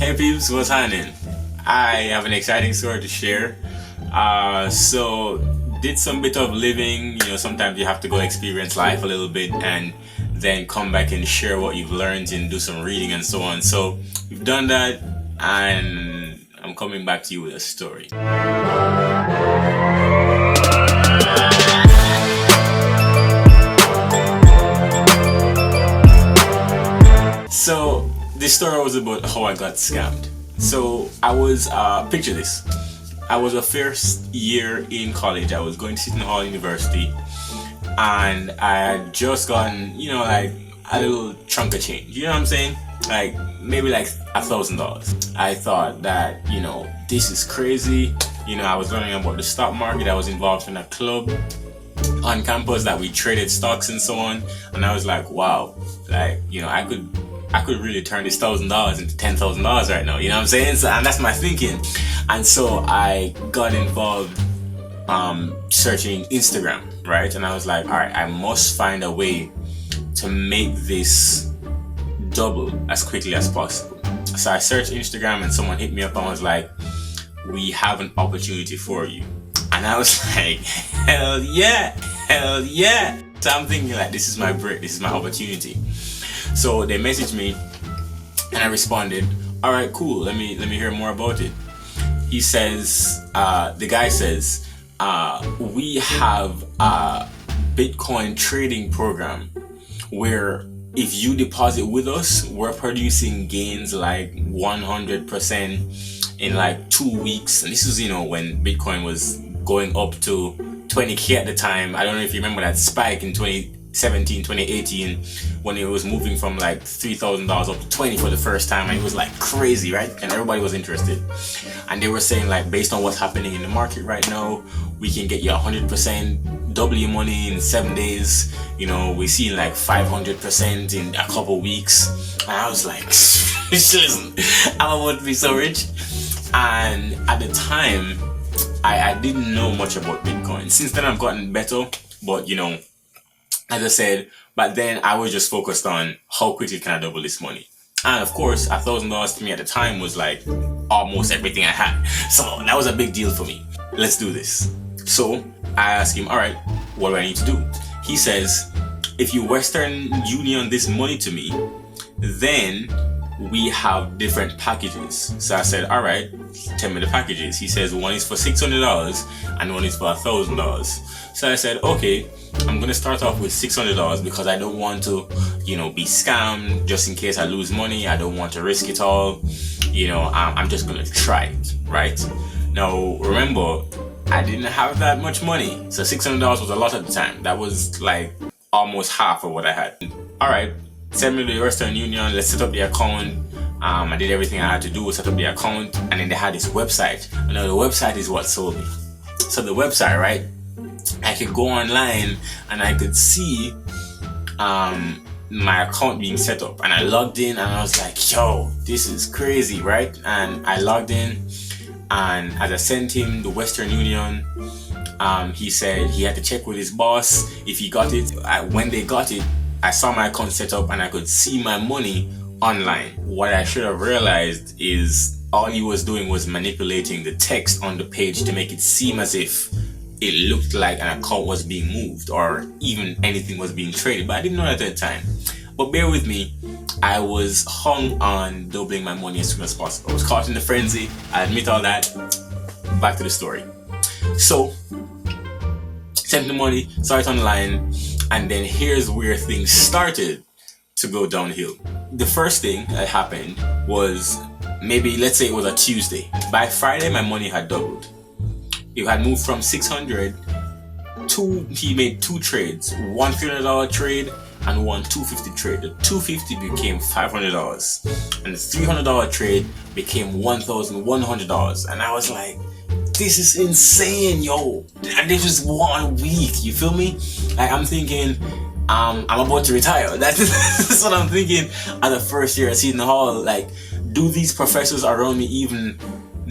Hey peeps, what's happening? I have an exciting story to share. So did some bit of living, sometimes you have to go experience life a little bit and then come back and share what you've learned and do some reading and so on. So we've done that and I'm coming back to you with a story. So this story was about how I got scammed. So I was, picture this. I was a first year in college. I was going to Seton Hall University and I had just gotten, like a little chunk of change. You know what I'm saying? Like maybe like $1,000. I thought that, this is crazy. I was learning about the stock market. I was involved in a club on campus that we traded stocks and so on. And I was like, wow, like, I could really turn this $1,000 into $10,000 right now. You know what I'm saying? So, and that's my thinking. And so I got involved searching Instagram, right? And I was like, all right, I must find a way to make this double as quickly as possible. So I searched Instagram and someone hit me up and was like, we have an opportunity for you. And I was like, hell yeah. So I'm thinking like, this is my break, this is my opportunity. So they messaged me and I responded, all right, cool, let me hear more about it. He says, the guy says, we have a Bitcoin trading program where if you deposit with us, we're producing gains like 100% in like 2 weeks. And this was, when Bitcoin was going up to 20K at the time. I don't know if you remember that spike in 2017, 2018, when it was moving from like $3,000 up to 20 for the first time, and it was like crazy, right? And everybody was interested. And they were saying like, based on what's happening in the market right now, we can get you 100% double your money in 7 days. We're seeing like 500% in a couple weeks. And I was like, listen, I'm about to be so rich. And at the time, I didn't know much about Bitcoin. Since then, I've gotten better, but as I said, but then I was just focused on how quickly can I double this money. And of course, $1,000 to me at the time was like almost everything I had. So that was a big deal for me. Let's do this. So I asked him, all right, what do I need to do? He says, if you Western Union this money to me, then we have different packages. So I said, all right, tell me the packages. He says one is for $600 and one is for $1,000. So I said, okay, I'm going to start off with $600 because I don't want to, be scammed just in case I lose money. I don't want to risk it all. I'm just going to try it, right? Now, remember, I didn't have that much money. So $600 was a lot at the time. That was like almost half of what I had. All right, send me to the Western Union. Let's set up the account. I did everything I had to do to set up the account. And then they had this website. And now the website is what sold me. So the website, right? I could go online and I could see my account being set up, and I logged in and I was like, yo, this is crazy, right? And I logged in, and as I sent him the Western Union, he said he had to check with his boss if he got it. When they got it, I saw my account set up and I could see my money online. What I should have realized is all he was doing was manipulating the text on the page to make it seem as if it looked like an account was being moved or even anything was being traded, but I didn't know that at the time. But bear with me, I was hung on doubling my money as soon as possible. I was caught in the frenzy, I admit all that. Back to the story. So, sent the money, saw it online, and then here's where things started to go downhill. The first thing that happened was, maybe let's say it was a Tuesday. By Friday, my money had doubled. It had moved from 600 to, he made two trades, one $300 trade and one $250 trade. The $250 became $500 and the $300 trade became $1,100. And I was like, this is insane, yo. And this was 1 week, you feel me? Like, I'm thinking, I'm about to retire. That's what I'm thinking at the first year at Seton Hall. Like, do these professors around me even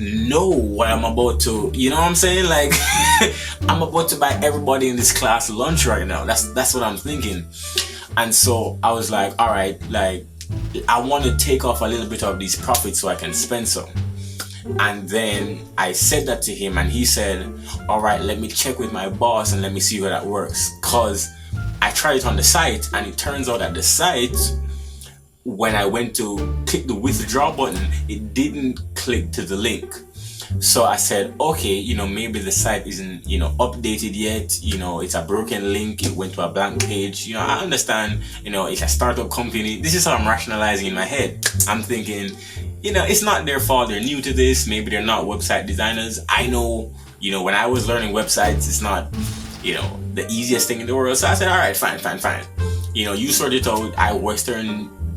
know what I'm about to, you know what I'm saying? Like, I'm about to buy everybody in this class lunch right now. That's what I'm thinking. And so I was like, all right, like, I want to take off a little bit of these profits so I can spend some. And then I said that to him, and he said, all right, let me check with my boss and let me see how that works. Cause I tried it on the site, and it turns out that the site, when I went to click the withdraw button, it didn't click to the link. So I said, okay, maybe the site isn't, updated yet. It's a broken link. It went to a blank page. I understand, it's a startup company. This is how I'm rationalizing in my head. I'm thinking, it's not their fault. They're new to this. Maybe they're not website designers. I know, when I was learning websites, it's not, the easiest thing in the world. So I said, all right, fine. You sort it out.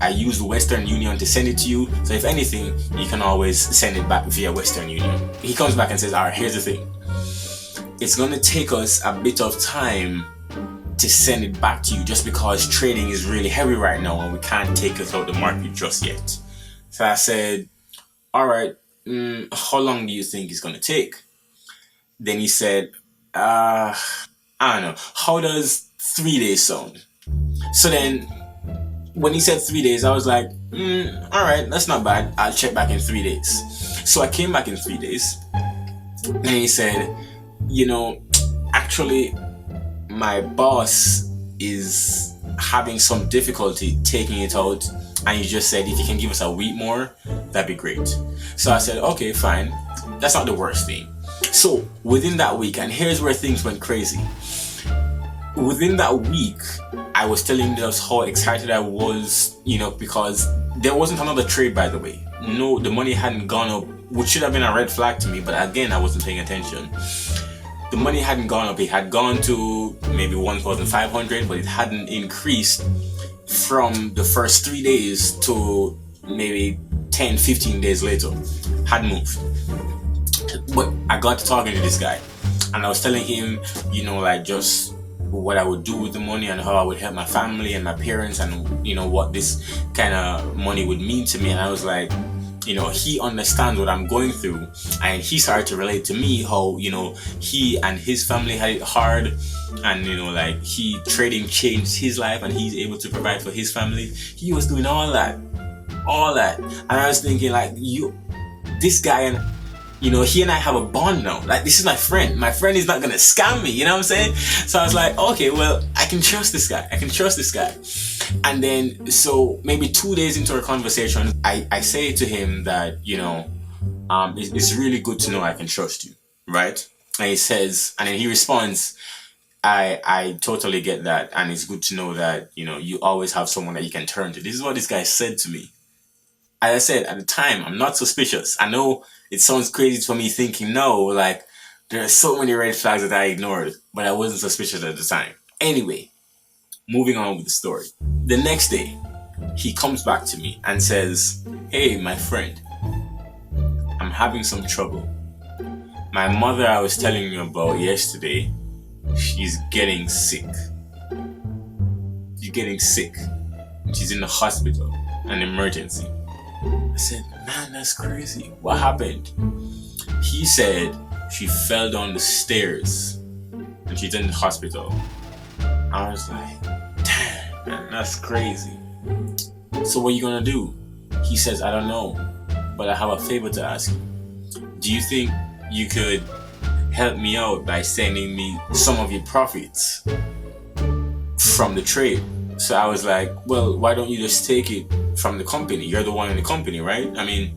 I used Western Union to send it to you. So if anything, you can always send it back via Western Union. He comes back and says, all right, here's the thing. It's going to take us a bit of time to send it back to you just because trading is really heavy right now and we can't take it out the market just yet. So I said, all right, how long do you think it's going to take? Then he said, I don't know. How does 3 days sound? So then when he said 3 days, I was like, all right, that's not bad. I'll check back in 3 days. So I came back in 3 days, and he said, actually, my boss is having some difficulty taking it out, and he just said if you can give us a week more, that'd be great. So I said, okay, fine. That's not the worst thing. So within that week, and here's where things went crazy. Within that week, I was telling us how excited I was, because there wasn't another trade, by the way. No, the money hadn't gone up, which should have been a red flag to me, but again, I wasn't paying attention. The money hadn't gone up. It had gone to maybe 1,500, but it hadn't increased from the first 3 days to maybe 10, 15 days later. Hadn't moved. But I got to talking to this guy, and I was telling him, just what I would do with the money and how I would help my family and my parents and what this kind of money would mean to me. And I was like, he understands what I'm going through, and he started to relate to me how he and his family had it hard, and trading changed his life and he's able to provide for his family. He was doing all that, and I was thinking this guy, and he and I have a bond now. Like, this is my friend. My friend is not gonna scam me, you know what I'm saying? So I was like, okay, well, I can trust this guy. And then, so maybe 2 days into our conversation, I say to him that, it's really good to know I can trust you, right? And he says, and then he responds, I totally get that. And it's good to know that, you always have someone that you can turn to. This is what this guy said to me. As I said, at the time, I'm not suspicious. I know it sounds crazy for me thinking, no, there are so many red flags that I ignored, but I wasn't suspicious at the time. Anyway, moving on with the story. The next day, he comes back to me and says, hey, my friend, I'm having some trouble. My mother I was telling you about yesterday, she's getting sick. She's in the hospital, an emergency. I said, man, that's crazy. What happened? He said she fell down the stairs and she's in the hospital. I was like, damn, man, that's crazy. So what are you gonna do? He says, I don't know, but I have a favor to ask you. Do you think you could help me out by sending me some of your profits from the trade? So I was like, well, why don't you just take it from the company? You're the one in the company, right? I mean,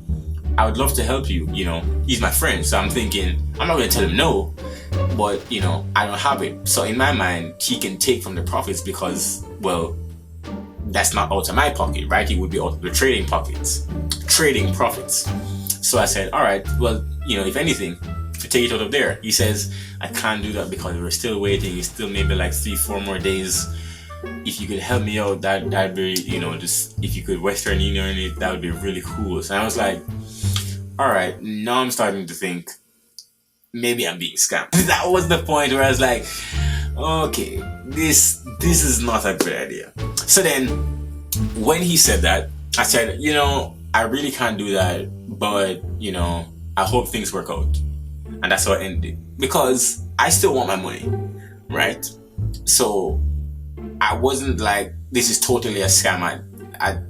I would love to help you, he's my friend. So I'm thinking, I'm not going to tell him no, but, I don't have it. So in my mind, he can take from the profits because, well, that's not out of my pocket, right? It would be out of the trading profits. So I said, all right, well, if anything, to take it out of there. He says, I can't do that because we're still waiting. It's still maybe 3-4 more days. If you could help me out, that'd be, just if you could Western Union it, that would be really cool. So I was like, all right, now I'm starting to think maybe I'm being scammed. That was the point where I was like, okay, this is not a good idea. So then when he said that, I said, I really can't do that, but I hope things work out. And that's how it ended, because I still want my money, right? So I wasn't like, this is totally a scam. I'd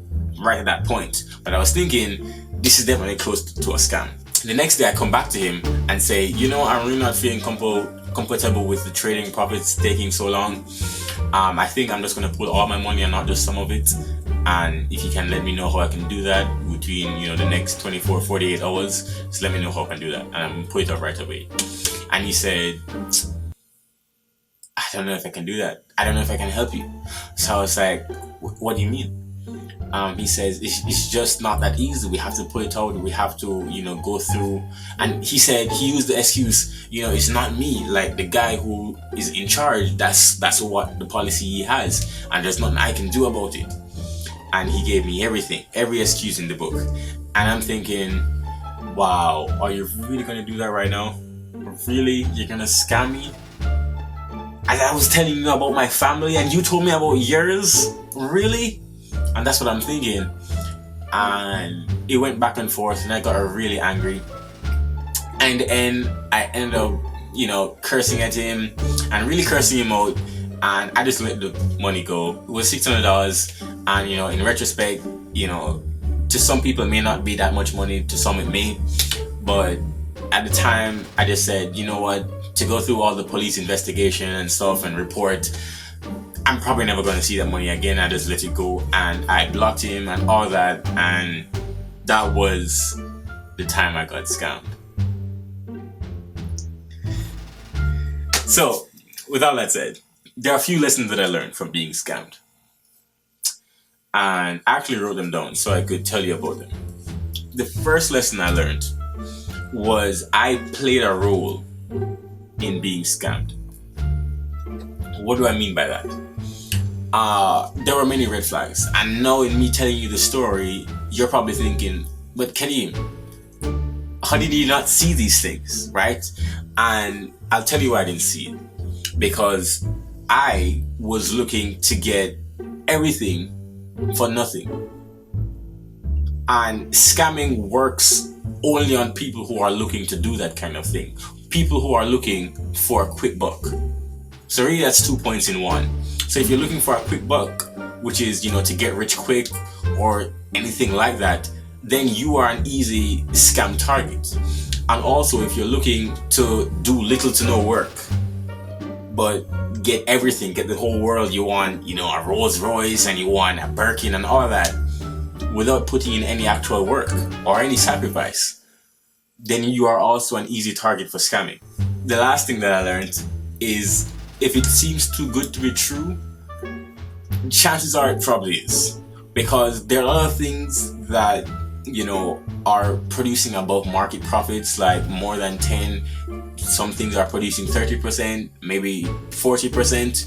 right at that point. But I was thinking, this is definitely close to a scam. The next day I come back to him and say, I'm really not feeling comfortable with the trading profits taking so long. I think I'm just going to put all my money and not just some of it. And if you can let me know how I can do that between, the next 24, 48 hours, just let me know how I can do that. And I'm going to put it up right away. And he said, I don't know if I can do that. I don't know if I can help you. So I was like, what do you mean? He says, it's just not that easy. We have to put it out. We have to, go through. And he said, he used the excuse, it's not me. Like the guy who is in charge, that's what the policy he has. And there's nothing I can do about it. And he gave me every excuse in the book. And I'm thinking, wow, are you really going to do that right now? Really? You're going to scam me? And I was telling you about my family and you told me about yours? Really? And that's what I'm thinking. And it went back and forth and I got really angry. And then I ended up, cursing at him and really cursing him out. And I just let the money go. It was $600. And, in retrospect, to some people it may not be that much money. To some it may. But at the time, I just said, you know what? To go through all the police investigation and stuff and report, I'm probably never going to see that money again. I just let it go and I blocked him and all that. And that was the time I got scammed. So, with all that said, there are a few lessons that I learned from being scammed. And I actually wrote them down so I could tell you about them. The first lesson I learned was I played a role in being scammed. What do I mean by that? There were many red flags. And now in me telling you the story, you're probably thinking, but Kadeem, how did you not see these things, right? And I'll tell you why I didn't see it. Because I was looking to get everything for nothing. And scamming works only on people who are looking to do that kind of thing. People who are looking for a quick buck. So really that's 2 points in one. So if you're looking for a quick buck, which is, to get rich quick or anything like that, then you are an easy scam target. And also if you're looking to do little to no work, but get everything, get the whole world, you want, a Rolls Royce and you want a Birkin and all that, without putting in any actual work or any sacrifice, then you are also an easy target for scamming. The last thing that I learned is if it seems too good to be true, chances are it probably is. Because there are a lot of things that, are producing above market profits, like more than 10. Some things are producing 30%, maybe 40%.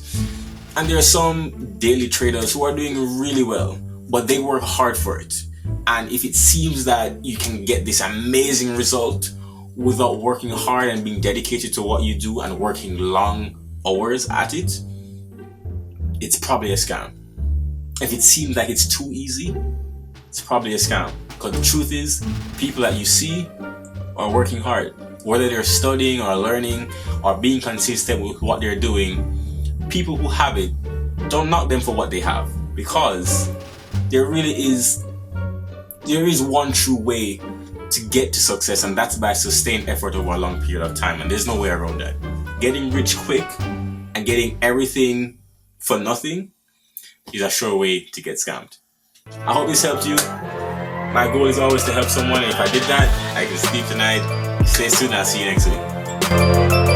And there are some daily traders who are doing really well, but they work hard for it. And if it seems that you can get this amazing result without working hard and being dedicated to what you do and working long hours at it, it's probably a scam. If it seems like it's too easy, it's probably a scam. Because the truth is, people that you see are working hard. Whether they're studying or learning or being consistent with what they're doing, people who have it, don't knock them for what they have. Because there is one true way to get to success, and that's by sustained effort over a long period of time. And there's no way around that. Getting rich quick and getting everything for nothing is a sure way to get scammed. I hope this helped you. My goal is always to help someone. If I did that, I can sleep tonight. Stay tuned. I'll see you next week.